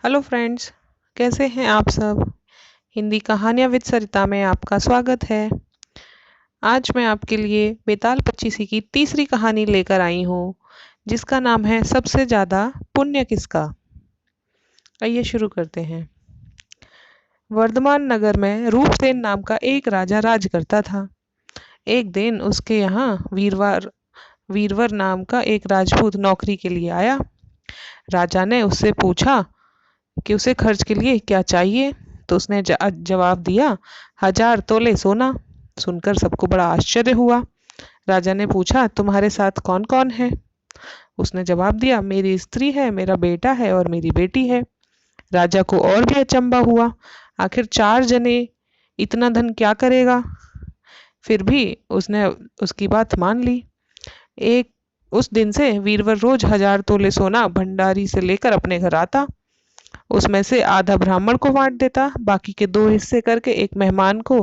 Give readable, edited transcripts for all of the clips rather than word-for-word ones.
Hello friends, कैसे हैं आप सब। हिंदी कहानियाँ विद सरिता में आपका स्वागत है। आज मैं आपके लिए बेताल पच्चीसी की तीसरी कहानी लेकर आई हूँ, जिसका नाम है सबसे ज़्यादा पुण्य किसका। आइए शुरू करते हैं। वर्धमान नगर में रूपसेन नाम का एक राजा राज करता था। एक दिन उसके यहाँ वीरवर नाम का एक राजपूत नौकरी के लिए आया। राजा ने उससे पूछा कि उसे खर्च के लिए क्या चाहिए, तो उसने जवाब दिया, 1000 तोले सोना। सुनकर सबको बड़ा आश्चर्य हुआ। राजा ने पूछा, तुम्हारे साथ कौन कौन है। उसने जवाब दिया, मेरी स्त्री है, मेरा बेटा है और मेरी बेटी है। राजा को और भी अचंभा हुआ, आखिर 4 जने इतना धन क्या करेगा। फिर भी उसने उसकी बात मान ली। एक उस दिन से वीरवर रोज 1000 तोले सोना भंडारी से लेकर अपने घर आता। उसमें से आधा ब्राह्मण को बांट देता, बाकी के 2 हिस्से करके एक मेहमान को,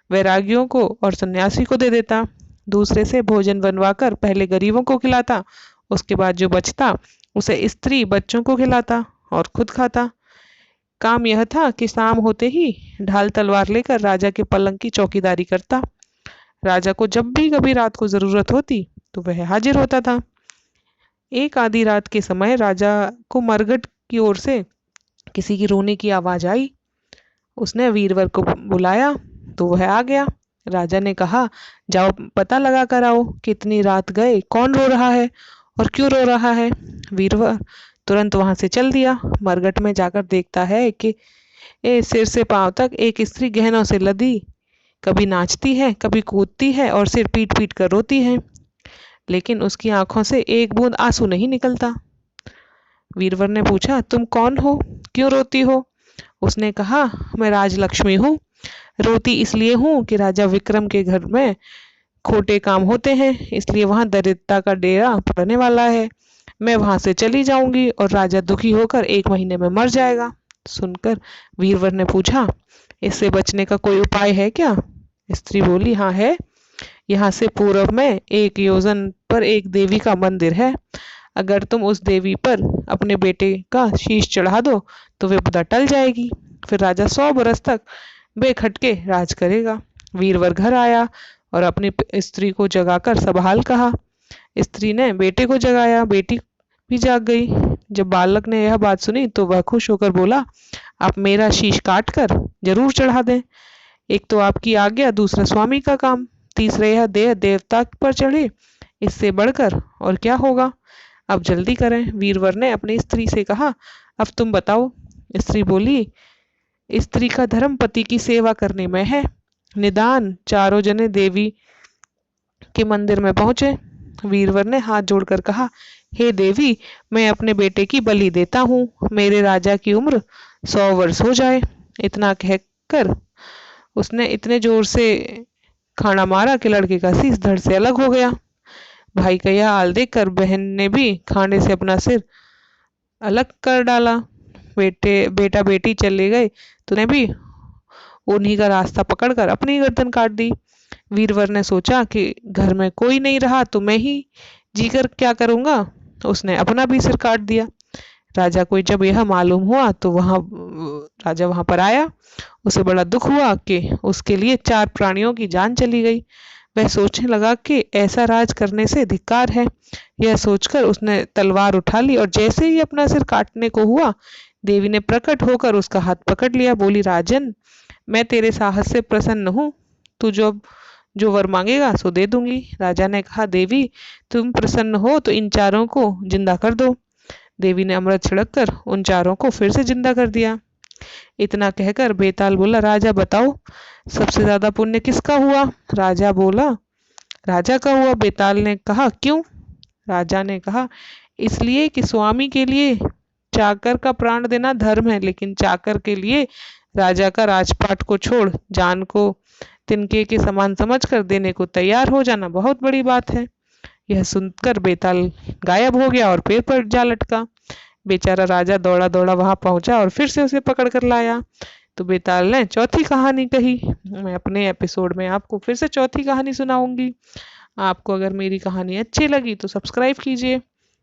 वैरागियों को और सन्यासी को दे देता। दूसरे से भोजन बनवाकर पहले गरीबों को खिलाता, उसके बाद जो बचता उसे स्त्री बच्चों को खिलाता और खुद खाता। काम यह था कि शाम होते ही ढाल तलवार लेकर राजा के पलंग की चौकीदारी करता। राजा को जब भी कभी रात को जरूरत होती तो वह हाजिर होता था। एक आधी रात के समय राजा को मरघट की ओर से किसी की रोने की आवाज आई। उसने वीरवर को बुलाया तो वह आ गया। राजा ने कहा, जाओ पता लगा कर आओ कि इतनी रात गए कौन रो रहा है और क्यों रो रहा है। वीरवर तुरंत वहां से चल दिया। मरघट में जाकर देखता है कि सिर से पांव तक एक स्त्री गहनों से लदी कभी नाचती है, कभी कूदती है और सिर पीट पीट कर रोती है, लेकिन उसकी आंखों से एक बूंद आंसू नहीं निकलता। वीरवर ने पूछा, तुम कौन हो, क्यों रोती हो। उसने कहा, मैं राजलक्ष्मी हूँ। रोती इसलिए हूँ कि राजा विक्रम के घर में खोटे काम होते हैं, इसलिए वहां दरिद्रता का डेरा पड़ने वाला है। मैं वहां से चली जाऊंगी और राजा दुखी होकर 1 महीने में मर जाएगा। सुनकर वीरवर ने पूछा, इससे बचने का कोई उपाय है क्या। स्त्री बोली, हाँ है। यहाँ से पूर्व में 1 योजन पर एक देवी का मंदिर है। अगर तुम उस देवी पर अपने बेटे का शीश चढ़ा दो तो विपदा टल जाएगी, फिर राजा 100 बरस तक बेखटके राज करेगा। वीरवर घर आया और अपनी स्त्री को जगाकर सब हाल कहा। स्त्री ने बेटे को जगाया, बेटी भी जाग गई। जब बालक ने यह बात सुनी तो वह खुश होकर बोला, आप मेरा शीश काट कर जरूर चढ़ा दें। एक तो आपकी आज्ञा, दूसरा स्वामी का काम, तीसरा यह देह देवता पर चढ़े, इससे बढ़कर और क्या होगा। अब जल्दी करें। वीरवर ने अपनी स्त्री से कहा, अब तुम बताओ। स्त्री बोली, स्त्री का धर्म पति की सेवा करने में है। निदान 4 जने देवी के मंदिर में पहुंचे। वीरवर ने हाथ जोड़कर कहा, हे देवी, मैं अपने बेटे की बलि देता हूँ, मेरे राजा की उम्र 100 वर्ष हो जाए। इतना कहकर उसने इतने जोर से खाना मारा कि लड़के का शीश धड़ से अलग हो गया। भाई का यह हाल देखकर बहन ने भी खाने से अपना सिर अलग कर डाला। बेटा बेटी चले गए तो ने भी उन्हीं का रास्ता पकड़कर अपनी गर्दन काट दी। वीरवर ने सोचा कि घर में कोई नहीं रहा तो मैं ही जीकर क्या करूंगा। उसने अपना भी सिर काट दिया। राजा को जब यह मालूम हुआ तो राजा वहां पर आया। उसे बड़ा दुख हुआ कि उसके लिए 4 प्राणियों की जान चली गई। वह सोचने लगा कि ऐसा राज करने से धिक्कार है। यह सोचकर उसने तलवार उठा ली और जैसे ही अपना सिर काटने को हुआ, देवी ने प्रकट होकर उसका हाथ पकड़ लिया। बोली, राजन, मैं तेरे साहस से प्रसन्न हूँ, तू जो वर मांगेगा सो दे दूंगी। राजा ने कहा, देवी, तुम प्रसन्न हो तो इन 4 को जिंदा कर दो। देवी ने अमृत छिड़क कर उन 4 को फिर से जिंदा कर दिया। इतना कहकर बेताल बोला, राजा बताओ, सबसे ज्यादा पुण्य किसका हुआ। राजा बोला, राजा का हुआ। बेताल ने कहा, क्यों। राजा ने कहा, इसलिए कि स्वामी के लिए चाकर का प्राण देना धर्म है, लेकिन चाकर के लिए राजा का राजपाट को छोड़ जान को तिनके के समान समझकर देने को तैयार हो जाना बहुत बड़ी बात है। यह सुनकर बेताल गायब हो गया और पेड़ पर जा लटका। बेचारा राजा दौड़ा दौड़ा वहां पहुंचा और फिर से उसे पकड़ कर लाया। तो बेताल ने चौथी कहानी कही। मैं अपने एपिसोड में आपको फिर से चौथी कहानी सुनाऊंगी। आपको अगर मेरी कहानी अच्छी लगी तो सब्सक्राइब कीजिए।